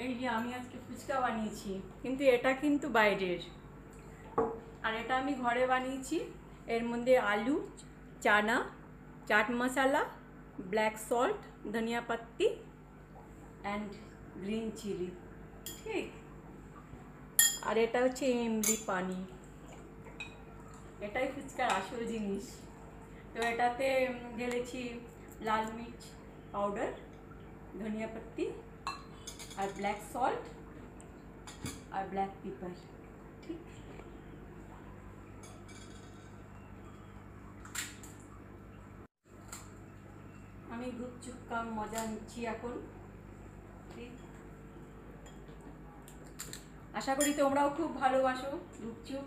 এই যে আমি আজকে ফুচকা বানিয়েছি, কিন্তু এটা কিন্তু বাইরের, আর এটা আমি ঘরে বানিয়েছি। এর মধ্যে আলু, চানা, চাট মশলা, ব্ল্যাক সল্ট, ধনিয়া পাত্তি অ্যান্ড গ্রিন চিলি, ঠিক। আর এটা হচ্ছে ইমলি পানি, এটাই ফুচকার আসল জিনিস। তো এটাতে ঢেলেছি লাল মির্চ পাউডার, ধনিয়া পাত্তি আর ব্ল্যাক সল্ট আর ব্ল্যাক পেপার, ঠিক। আমি গুপচুপ কাম মজা নিচ্ছি এখন, ঠিক। আশা করি তোমরাও খুব ভালোবাসো গুপচুপ।